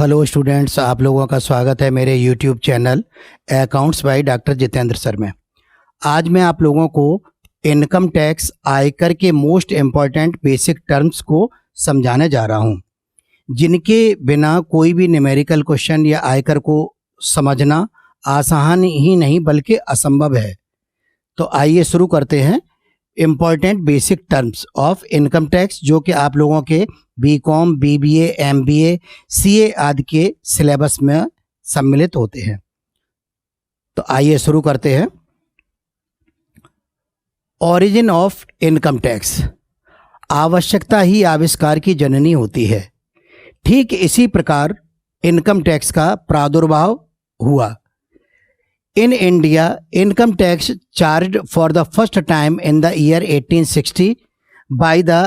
Hello students, आप लोगों का स्वागत है मेरे YouTube channel accounts by doctor Jitendra sir में। आज मैं आप लोगों को इनकम टैक्स आयकर के मोस्ट इम्पॉर्टेंट बेसिक टर्म्स को समझाने जा रहा हूं, जिनके बिना कोई भी न्यूमेरिकल क्वेश्चन या आयकर को समझना आसान ही नहीं बल्कि असंभव है। तो आइए शुरू करते हैं important basic terms of income tax, जो कि आप लोगों के बीकॉम, बीबीए, एमबीए, सीए आदि के सिलेबस में सम्मिलित होते हैं। तो आइए शुरू करते हैं। Origin of income tax. आवश्यकता ही आविष्कार की जननी होती है। ठीक इसी प्रकार इनकम टैक्स का प्रादुर्भाव हुआ। In India, income tax charged for the first time in the year 1860 by the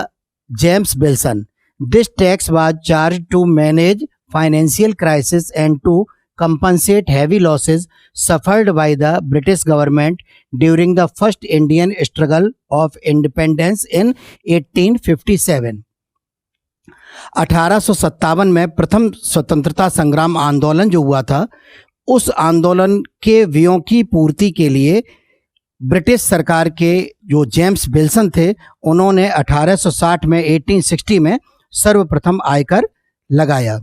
James Wilson. This tax was charged to manage financial crisis and to compensate heavy losses suffered by the British government during the first Indian struggle of independence in 1857. 1857 में प्रथम स्वतंत्रता संग्राम आंदोलन जो हुआ था, उस आंदोलन के व्ययों की पूर्ति के लिए ब्रिटिश सरकार के जो जेम्स विल्सन थे, उन्होंने 1860 में 1860 में सर्वप्रथम आयकर लगाया।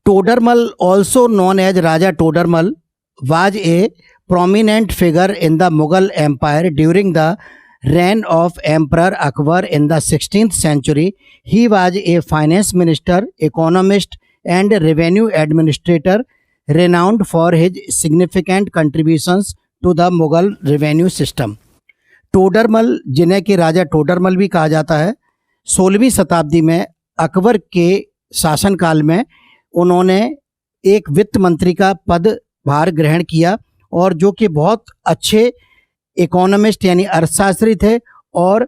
Todarmal, also known as Raja Todarmal, was a prominent figure in the Mughal Empire during the reign of Emperor Akbar in the 16th century. He was a finance minister, economist and revenue administrator renowned for his significant contributions to the Mughal revenue system. Todarmal, जिन्हें कि राजा टोडरमल भी कहा जाता है, 16वीं शताब्दी में अकबर के शासनकाल में उन्होंने एक वित्त मंत्री का पदभार ग्रहण किया और जो कि बहुत अच्छे इकोनॉमिस्ट यानी अर्थशास्त्री थे और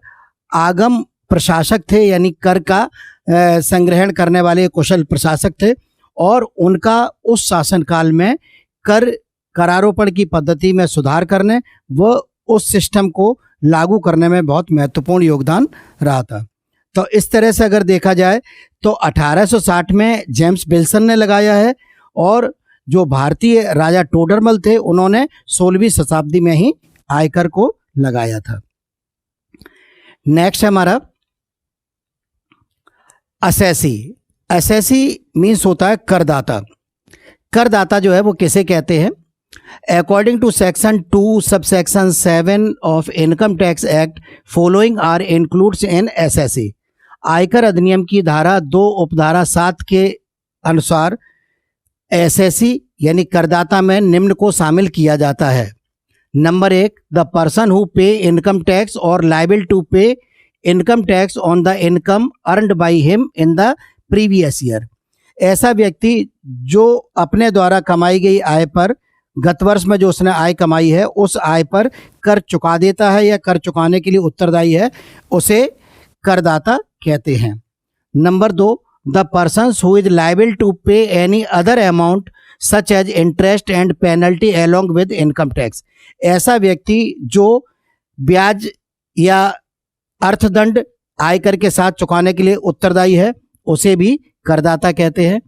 आगम प्रशासक थे, यानी कर का संग्रहण करने वाले कुशल प्रशासक थे। और उनका उस शासनकाल में करारोपण की पद्धति में सुधार करने व उस सिस्टम को लागू करने में बहुत महत्वपूर्ण योगदान रहा था। तो इस तरह से अगर देखा जाए तो 1860 में जेम्स विल्सन ने लगाया है और जो भारतीय राजा टोडरमल थे, उन्होंने 16वीं शताब्दी में ही आयकर को लगाया था। नेक्स्ट है हमारा असेसी। असेसी मीन्स होता है करदाता। करदाता जो है वो किसे कहते हैं? According to section 2 subsection 7 of income Tax Act, following are includes in assessee. आयकर अधिनियम की धारा 2 उपधारा 7 के अनुसार एसएससी यानी करदाता में निम्न को शामिल किया जाता है। नंबर 1, द पर्सन हु पे इनकम टैक्स और लाइबल टू पे income tax on the income earned by him in the previous year. ऐसा व्यक्ति जो अपने द्वारा कमाई गई आय पर गत वर्ष में जो उसने आय कमाई है, उस आय पर कर चुका देता है या कर चुकाने के लिए उत्तरदायी है, उसे करदाता कहते हैं। Number 2, the person who is liable to pay any other amount such as interest and penalty along with income tax. ऐसा व्यक्ति जो ब्याज या अर्थदंड आयकर के साथ चुकाने के लिए उत्तरदायी है, उसे भी करदाता कहते हैं।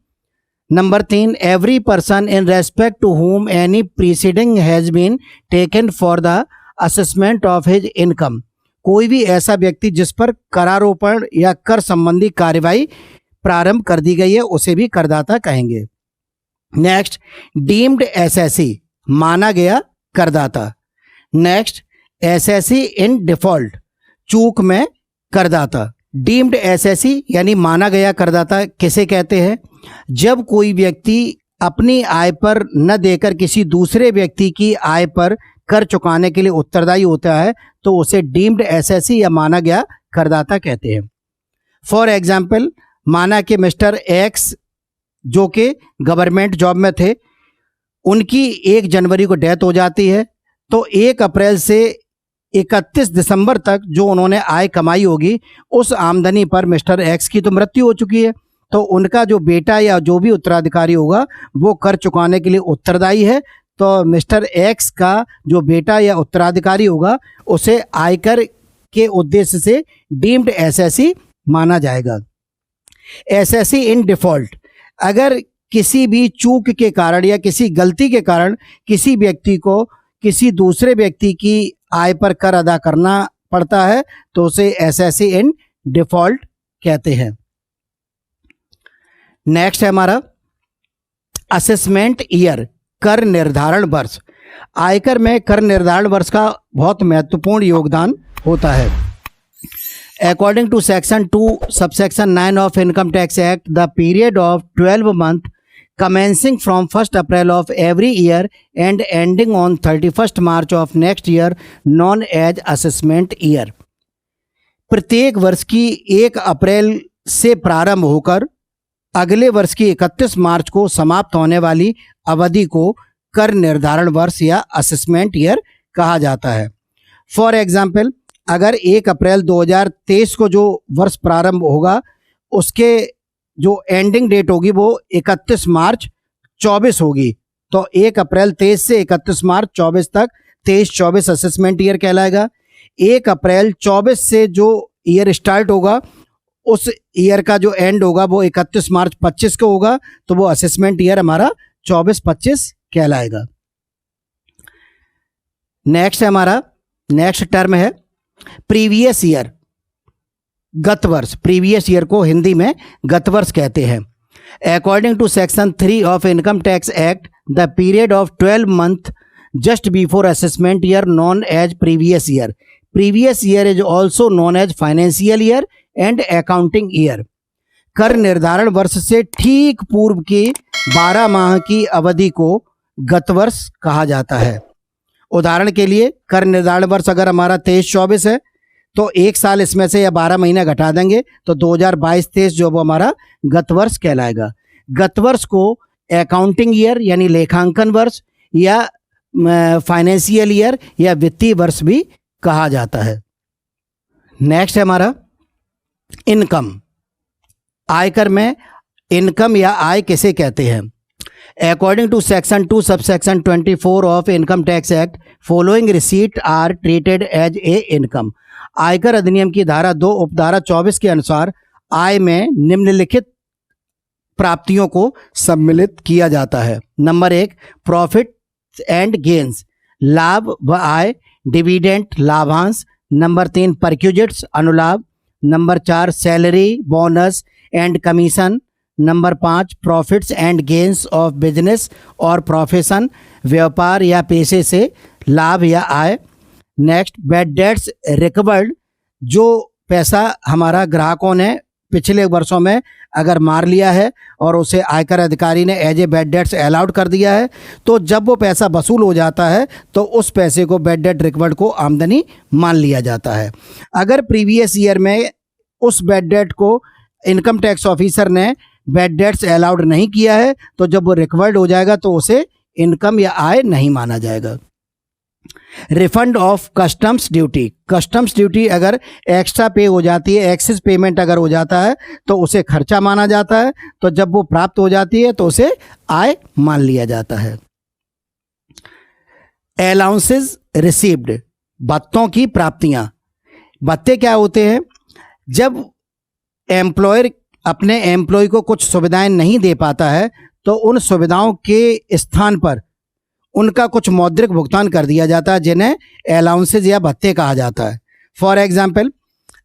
Number 3, every person in respect to whom any proceeding has been taken for the assessment of his income. कोई भी ऐसा व्यक्ति जिस पर करारोपण या कर संबंधी कार्यवाही प्रारंभ कर दी गई है, उसे भी करदाता कहेंगे। नेक्स्ट, डीम्ड एसएससी, माना गया करदाता। नेक्स्ट, एसएससी इन डिफॉल्ट, चूक में करदाता। डीम्ड एसएससी यानी माना गया करदाता किसे कहते हैं? जब कोई व्यक्ति अपनी आय पर न देकर किसी दूसरे व्यक्ति की आय पर कर चुकाने के लिए उत्तरदायी होता है, तो उसे डीम्ड एसएससी या माना गया करदाता कहते हैं। फॉर एग्जाम्पल, माना कि मिस्टर एक्स जो कि गवर्नमेंट जॉब में थे, उनकी 1 जनवरी को डेथ हो जाती है, तो 1 अप्रैल से 31 दिसंबर तक जो उन्होंने आय कमाई होगी, उस आमदनी पर मिस्टर एक्स की तो मृत्यु हो चुकी है, तो उनका जो बेटा या जो भी उत्तराधिकारी होगा वो कर चुकाने के लिए उत्तरदायी है। तो मिस्टर एक्स का जो बेटा या उत्तराधिकारी होगा, उसे आयकर के उद्देश्य से डीम्ड एसएससी माना जाएगा। एसएससी इन डिफॉल्ट, अगर किसी भी चूक के कारण या किसी गलती के कारण किसी व्यक्ति को किसी दूसरे व्यक्ति की आय पर कर अदा करना पड़ता है तो उसे एसएससी इन डिफॉल्ट कहते हैं। नेक्स्ट है हमारा असेसमेंट ईयर, कर निर्धारण वर्ष। आयकर में कर निर्धारण वर्ष का बहुत महत्वपूर्ण योगदान होता है। According to section 2 subsection 9 of income Tax Act, the period of 12 month commencing from 1st April of every year and ending on 31st March of next year known as assessment year। प्रत्येक वर्ष की 1 अप्रैल से प्रारंभ होकर अगले वर्ष की 31 मार्च को समाप्त होने वाली अवधि को कर निर्धारण वर्ष या असेसमेंट ईयर कहा जाता है। फॉर एग्जाम्पल, अगर 1 अप्रैल 2023 को जो वर्ष प्रारंभ होगा उसके जो एंडिंग डेट होगी वो 31 मार्च 24 होगी, तो 1 अप्रैल 23 से 31 मार्च 24 तक 23-24 असेसमेंट ईयर कहलाएगा। 1 अप्रैल 24 से जो ईयर स्टार्ट होगा उस ईयर का जो एंड होगा वो 31 मार्च 25 को होगा, तो वो असेसमेंट ईयर हमारा 24-25 कहलाएगा। नेक्स्ट है हमारा नेक्स्ट टर्म है प्रीवियस ईयर, गत वर्ष। प्रीवियस ईयर को हिंदी में गत वर्ष कहते हैं। According to section 3 of income Tax Act, the period of 12 month just before assessment year known as previous year. Previous year is also known as financial year and accounting year. कर निर्धारण वर्ष से ठीक पूर्व की 12 माह की अवधि को गत वर्ष कहा जाता है। उदाहरण के लिए, कर निर्धारण वर्ष अगर हमारा 23-24 है तो 1 साल इसमें से या 12 महीना घटा देंगे तो 2022-23 जो वो हमारा गत वर्ष कहलाएगा। गत वर्ष को अकाउंटिंग ईयर यानी लेखांकन वर्ष या फाइनेंशियल ईयर या वित्तीय वर्ष भी कहा जाता है। नेक्स्ट है हमारा इनकम। आयकर में इनकम या आय किसे कहते हैं? According to section 2 subsection 24 of income Tax Act, following receipt are treated as a income. आयकर अधिनियम की धारा 2 उपधारा 24 के अनुसार आय में निम्नलिखित प्राप्तियों को सम्मिलित किया जाता है। नंबर 1 प्रॉफिट एंड गेन्स, लाभ व आय, डिविडेंड लाभांश। नंबर 3 परक्यूजिट्स अनुलाभ। Number 4 salary, bonus and commission. Number 5 profits and gains of business और प्रोफेशन, व्यापार या पेशे से लाभ या आय। नेक्स्ट बैड डेट्स रिकवर्ड, जो पैसा हमारा ग्राहकों ने पिछले वर्षों में अगर मार लिया है और उसे आयकर अधिकारी ने as a bad debts allowed कर दिया है, तो जब वो पैसा वसूल हो जाता है तो उस पैसे को बैड डेट रिकवर्ड को आमदनी मान लिया जाता है। अगर प्रीवियस ईयर में उस बैड डेट को इनकम टैक्स ऑफिसर ने बैड डेट्स अलाउड नहीं किया है तो जब वो रिकवर्ड हो जाएगा तो उसे इनकम या आय नहीं माना जाएगा। Refund of customs duty, customs duty अगर एक्स्ट्रा पे हो जाती है, एक्सेस पेमेंट अगर हो जाता है तो उसे खर्चा माना जाता है, तो जब वो प्राप्त हो जाती है तो उसे आय मान लिया जाता है। अलाउंसेस रिसीव्ड, भत्तों की प्राप्तियां। भत्ते क्या होते हैं? जब एम्प्लॉयर अपने एम्प्लॉय को कुछ सुविधाएं नहीं दे पाता है तो उन सुविधाओं के स्थान पर उनका कुछ मौद्रिक भुगतान कर दिया जाता है, जिन्हें अलाउंसेज या भत्ते कहा जाता है। फॉर एग्जाम्पल,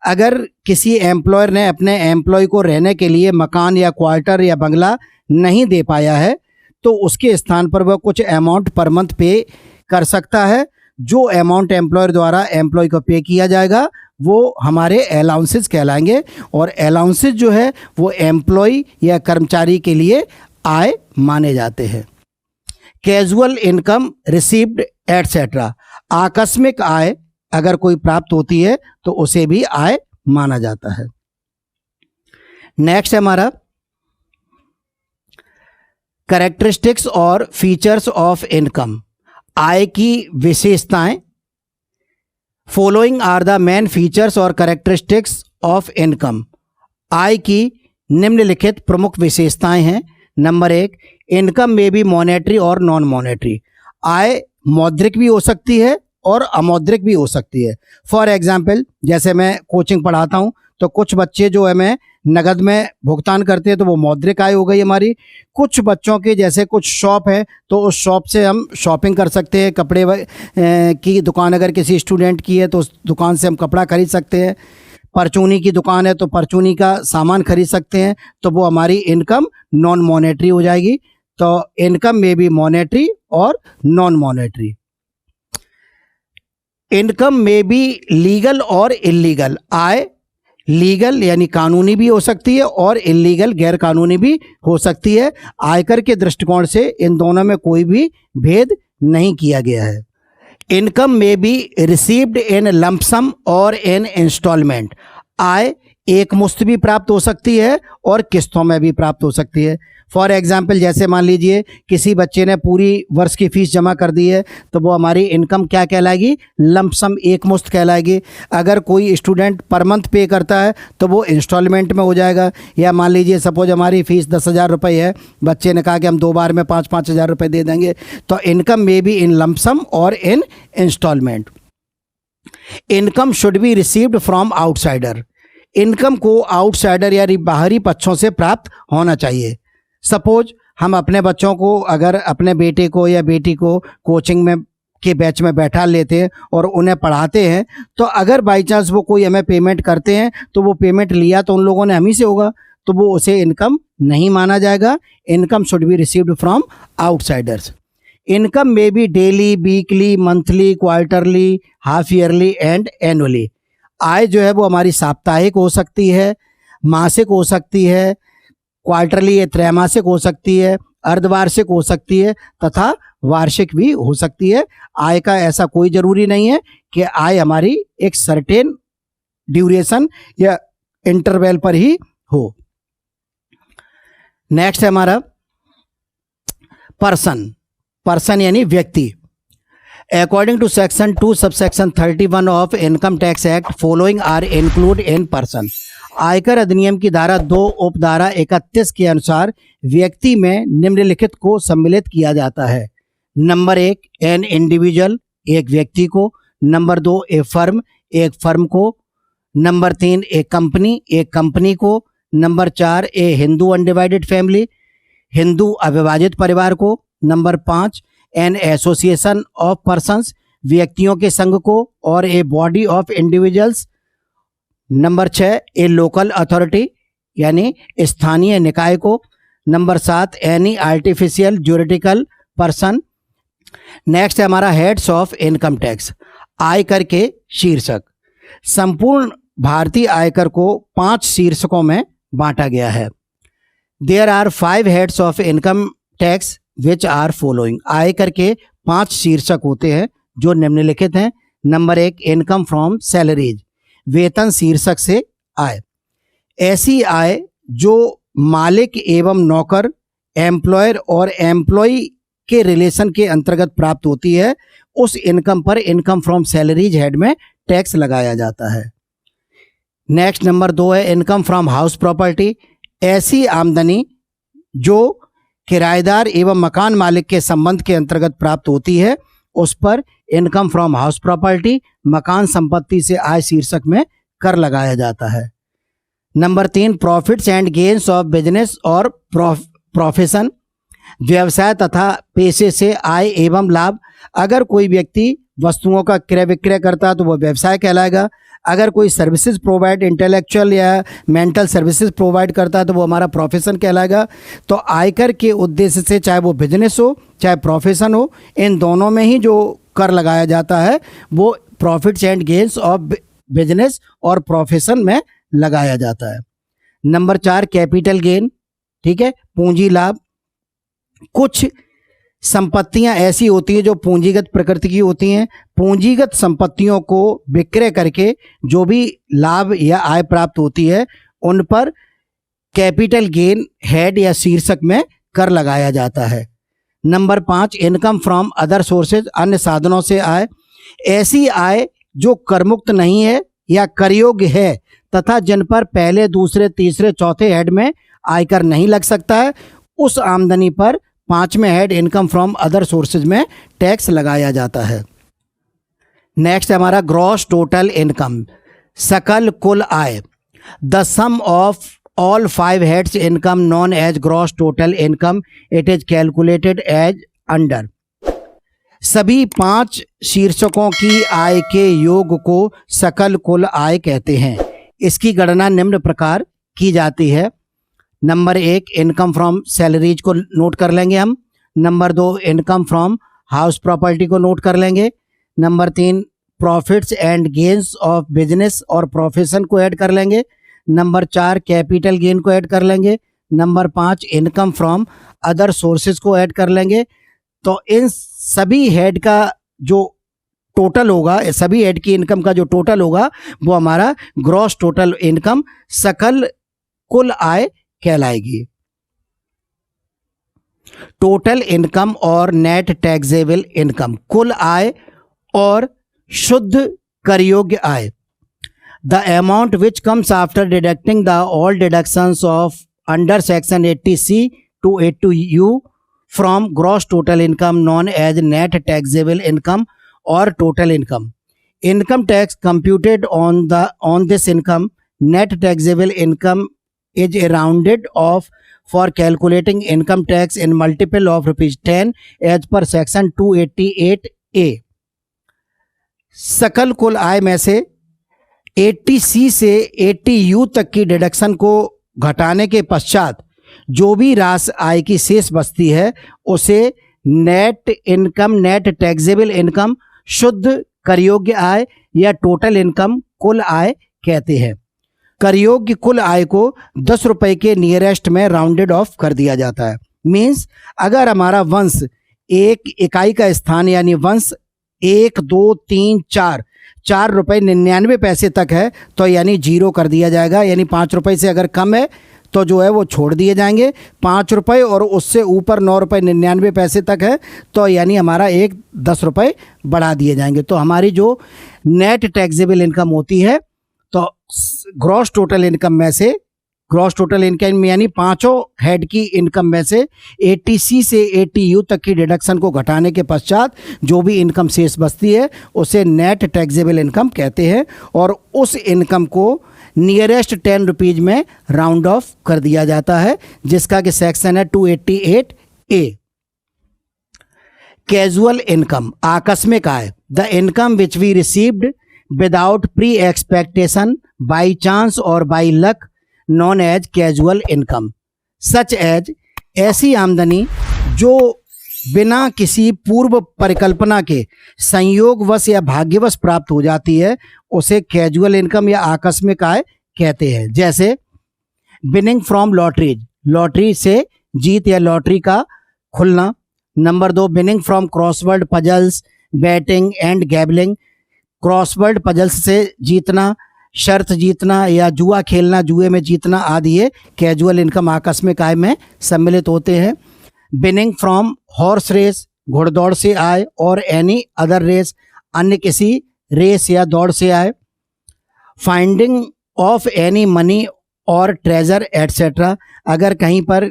अगर किसी एम्प्लॉयर ने अपने एम्प्लॉय को रहने के लिए मकान या क्वार्टर या बंगला नहीं दे पाया है तो उसके स्थान पर वह कुछ अमाउंट पर मंथ पे कर सकता है। जो अमाउंट एम्प्लॉयर द्वारा एम्प्लॉय को पे किया जाएगा वो हमारे अलाउंसेज कहलाएंगे, और अलाउंसेज जो है वो एम्प्लॉय या कर्मचारी के लिए आय माने जाते हैं। कैजुअल इनकम रिसीव्ड एटसेट्रा, आकस्मिक आय अगर कोई प्राप्त होती है तो उसे भी आय माना जाता है। नेक्स्ट है हमारा कैरेक्टरिस्टिक्स और फीचर्स ऑफ इनकम, आय की विशेषताएं। Following are the main features और कैरेक्टरिस्टिक्स ऑफ इनकम, आय की निम्नलिखित प्रमुख विशेषताएं हैं। नंबर 1 इनकम में भी मॉनेटरी और नॉन मॉनेटरी, आय मौद्रिक भी हो सकती है और अमौद्रिक भी हो सकती है। फॉर एग्जाम्पल, जैसे मैं कोचिंग पढ़ाता हूँ तो कुछ बच्चे जो है हमें नगद में भुगतान करते हैं तो वो मौद्रिक आय हो गई हमारी। कुछ बच्चों के जैसे कुछ शॉप है तो उस शॉप से हम शॉपिंग कर सकते हैं, कपड़े की दुकान अगर किसी स्टूडेंट की है तो उस दुकान से हम कपड़ा खरीद सकते हैं। परचूनी की दुकान है तो परचूनी का सामान खरीद सकते हैं, तो वो हमारी इनकम नॉन मॉनेटरी हो जाएगी। तो इनकम में भी मॉनेटरी और नॉन मॉनेटरी। इनकम में भी लीगल और इलीगल। आय लीगल यानी कानूनी भी हो सकती है और इलीगल गैर कानूनी भी हो सकती है। आयकर के दृष्टिकोण से इन दोनों में कोई भी भेद नहीं किया गया है। इनकम में भी रिसीव्ड इन लंप सम और इन इंस्टॉलमेंट। आय एक मुश्त भी प्राप्त हो सकती है और किस्तों में भी प्राप्त हो सकती है। फॉर एग्जाम्पल जैसे मान लीजिए किसी बच्चे ने पूरी वर्ष की फीस जमा कर दी है तो वो हमारी इनकम क्या कहलाएगी? लंप सम एक मुश्त कहलाएगी। अगर कोई स्टूडेंट पर मंथ पे करता है तो वो इंस्टॉलमेंट में हो जाएगा। या मान लीजिए सपोज हमारी फ़ीस 10,000 रुपये है, बच्चे ने कहा कि हम 2 बार में 5-5 हज़ार रुपये दे देंगे, तो इनकम में भी इन लंप सम और in instalment. Income should be received from outsider. Income को आउटसाइडर या बाहरी पक्षों से प्राप्त होना चाहिए। सपोज हम अपने बच्चों को, अगर अपने बेटे को या बेटी को कोचिंग में के बैच में बैठा लेते हैं और उन्हें पढ़ाते हैं, तो अगर बाई चांस वो कोई हमें पेमेंट करते हैं तो वो पेमेंट लिया तो उन लोगों ने हम ही से होगा, तो वो उसे इनकम नहीं माना जाएगा। Income should be received from outsiders. Income में भी daily, weekly, monthly, quarterly, half yearly and annually. आय जो है वो हमारी साप्ताहिक हो सकती है, मासिक हो सकती है, क्वार्टरली या त्रैमासिक हो सकती है, अर्धवार्षिक हो सकती है तथा वार्षिक भी हो सकती है। आय का ऐसा कोई ज़रूरी नहीं है कि आय हमारी एक सर्टेन ड्यूरेशन या इंटरवल पर ही हो। नेक्स्ट है हमारा पर्सन यानी व्यक्ति। According to section 2 subsection 31 of Income Tax Act, following are include in person। आयकर अधिनियम की धारा 2 उपधारा 31 के अनुसार व्यक्ति में निम्नलिखित को सम्मिलित किया जाता है। नंबर 1 एन इंडिविजुअल, एक व्यक्ति को। नंबर 2 ए फर्म, एक फर्म को। नंबर 3 ए कंपनी, एक कंपनी को। नंबर 4 ए हिंदू अनडिवाइडेड फैमिली, हिंदू अविभाजित परिवार को। Number 5 an association of persons, व्यक्तियों के संघ को। और a body of individuals. Number 6 A local authority यानी स्थानीय निकाय को। Number 7 any artificial juridical person. Next है हमारा हेड्स ऑफ इनकम टैक्स, आयकर के शीर्षक। संपूर्ण भारतीय आयकर को 5 शीर्षकों में बांटा गया है। There are 5 heads of income tax which are following. आयकर के 5 शीर्षक होते हैं जो निम्नलिखित हैं। नंबर 1 इनकम फ्रॉम सैलरीज, वेतन शीर्षक से आय। ऐसी आय जो मालिक एवं नौकर, एम्प्लॉयर और एम्प्लॉय के रिलेशन के अंतर्गत प्राप्त होती है, उस इनकम पर इनकम फ्रॉम सैलरीज हेड में टैक्स लगाया जाता है। नेक्स्ट नंबर 2 है इनकम फ्रॉम हाउस प्रॉपर्टी। ऐसी आमदनी जो किराएदार एवं मकान मालिक के संबंध के अंतर्गत प्राप्त होती है, उस पर इनकम फ्रॉम हाउस प्रॉपर्टी, मकान संपत्ति से आय शीर्षक में कर लगाया जाता है। Number 3 profits and gains of business और प्रोफेशन, व्यवसाय तथा पेशे से आय एवं लाभ। अगर कोई व्यक्ति वस्तुओं का क्रय विक्रय करता है तो वह व्यवसाय कहलाएगा। अगर कोई सर्विसेज प्रोवाइड, इंटेलेक्चुअल या मेंटल सर्विसेज प्रोवाइड करता है तो वो हमारा प्रोफेशन कहलाएगा। तो आयकर के उद्देश्य से चाहे वो बिजनेस हो चाहे प्रोफेशन हो, इन दोनों में ही जो कर लगाया जाता है वो profits and gains of business और प्रोफेशन में लगाया जाता है। नंबर 4 कैपिटल गेन, ठीक है, पूंजी लाभ। कुछ संपत्तियां ऐसी होती हैं जो पूंजीगत प्रकृति की होती हैं। पूंजीगत संपत्तियों को विक्रय करके जो भी लाभ या आय प्राप्त होती है उन पर कैपिटल गेन हेड या शीर्षक में कर लगाया जाता है। Number 5 income from other sources, अन्य साधनों से आय। ऐसी आय जो करमुक्त नहीं है या करयोग्य है तथा जिन पर पहले, दूसरे, तीसरे, चौथे हेड में आयकर नहीं लग सकता है, उस आमदनी पर 5वें head income from other sources में टैक्स लगाया जाता है। नेक्स्ट हमारा ग्रॉस टोटल इनकम, सकल कुल आय। The sum of all 5 heads income known as gross total income, it is calculated as under। सभी 5 शीर्षकों की आय के योग को सकल कुल आय कहते हैं। इसकी गणना निम्न प्रकार की जाती है। नंबर 1 इनकम फ्रॉम सैलरीज को नोट कर लेंगे हम। Number 2 income from house property को नोट कर लेंगे। Number 3 profits and gains of business और प्रोफेशन को ऐड कर लेंगे। नंबर 4 कैपिटल गेन को ऐड कर लेंगे। Number 5 income from other sources को ऐड कर लेंगे। तो इन सभी हेड का जो टोटल होगा, सभी हेड की इनकम का जो टोटल होगा वो हमारा ग्रॉस टोटल इनकम सकल कुल आय कहलाएगी। टोटल इनकम और नेट टैक्सेबल इनकम, कुल आय और शुद्ध कर योग्य आय। The amount which comes after deducting the all deductions of under section 80C to 82U from gross total income known as net taxable income or total income. Income tax computed on this income, net taxable income is rounded off for calculating income tax in multiple of ₹10 as per section 288A। सकल कुल आय में से 80C से 80U तक की deduction को घटाने के पश्चात जो भी राशि आय की शेष बचती है उसे net income, net taxable income, शुद्ध करयोग्य आय या टोटल इनकम, कुल आय कहते हैं। करयोग्य कुल आय को 10 रुपए के नियरेस्ट में राउंडेड ऑफ कर दिया जाता है। मीन्स अगर हमारा वंश एक इकाई का स्थान यानी वंश 1, 2, 3, 4 रुपये 99 पैसे तक है तो यानी 0 कर दिया जाएगा। यानी 5 रुपये से अगर कम है तो जो है वो छोड़ दिए जाएंगे। 5 रुपये और उससे ऊपर 9 रुपये 99 पैसे तक है तो यानी हमारा 10 रुपये बढ़ा दिए जाएंगे। तो हमारी जो नेट टैक्सेबल इनकम होती है तो ग्रॉस टोटल इनकम में से, ग्रॉस टोटल इनकम यानी 5 हेड की इनकम में से 80C से 80U तक की डिडक्शन को घटाने के पश्चात जो भी इनकम शेष बचती है उसे नेट टैक्सेबल इनकम कहते हैं और उस इनकम को नियरेस्ट 10 रुपीज में राउंड ऑफ कर दिया जाता है, जिसका कि सेक्शन है 288A। कैजुअल इनकम, आकस्मिक आय, the income which we received without pre expectation, by chance और by luck, known as casual income. Such as, ऐसी आमदनी जो बिना किसी पूर्व परिकल्पना के संयोगवश या भाग्यवश प्राप्त हो जाती है उसे कैजुअल इनकम या आकस्मिक आय कहते हैं। जैसे विनिंग फ्रॉम लॉटरीज, लॉटरी से जीत या लॉटरी का खुलना। Number 2 winning from crossword puzzles, betting and gambling, crossword puzzles से जीतना, शर्त जीतना या जुआ खेलना, जुए में जीतना आदि ये कैजुअल इनकम आकस्मिक आय में सम्मिलित होते हैं। विनिंग फ्रॉम हॉर्स रेस, घोड़दौड़ से आय और एनी अदर रेस, अन्य किसी रेस या दौड़ से आय। फाइंडिंग ऑफ एनी मनी और ट्रेजर एटसेट्रा, अगर कहीं पर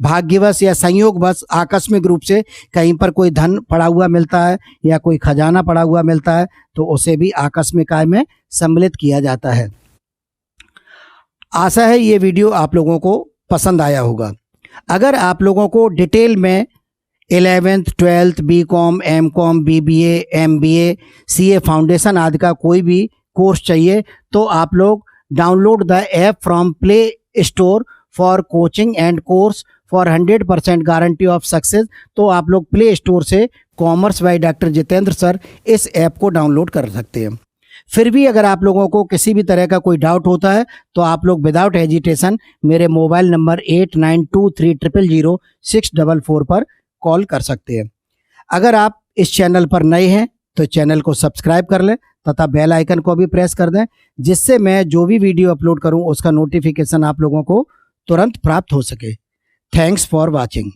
भाग्यवश या संयोगवश आकस्मिक रूप से कहीं पर कोई धन पड़ा हुआ मिलता है या कोई खजाना पड़ा हुआ मिलता है तो उसे भी आकस्मिक आय में सम्मिलित किया जाता है। आशा है ये वीडियो आप लोगों को पसंद आया होगा। अगर आप लोगों को डिटेल में 11th, 12th, BCom, MCom, BBA, MBA, CA foundation आदि का कोई भी कोर्स चाहिए तो आप लोग download the app from play store for coaching and course for 100% guarantee of success. तो आप लोग प्ले स्टोर से commerce by doctor Jitendra sir इस ऐप को डाउनलोड कर सकते हैं। फिर भी अगर आप लोगों को किसी भी तरह का कोई डाउट होता है तो आप लोग विदाउट हेजिटेशन मेरे मोबाइल नंबर 8923000644 पर कॉल कर सकते हैं। अगर आप इस चैनल पर नए हैं तो चैनल को सब्सक्राइब कर लें तथा बेल आइकन को भी प्रेस कर दें, जिससे मैं जो भी वीडियो अपलोड करूं उसका नोटिफिकेशन आप लोगों को तुरंत प्राप्त हो सके। Thanks for watching.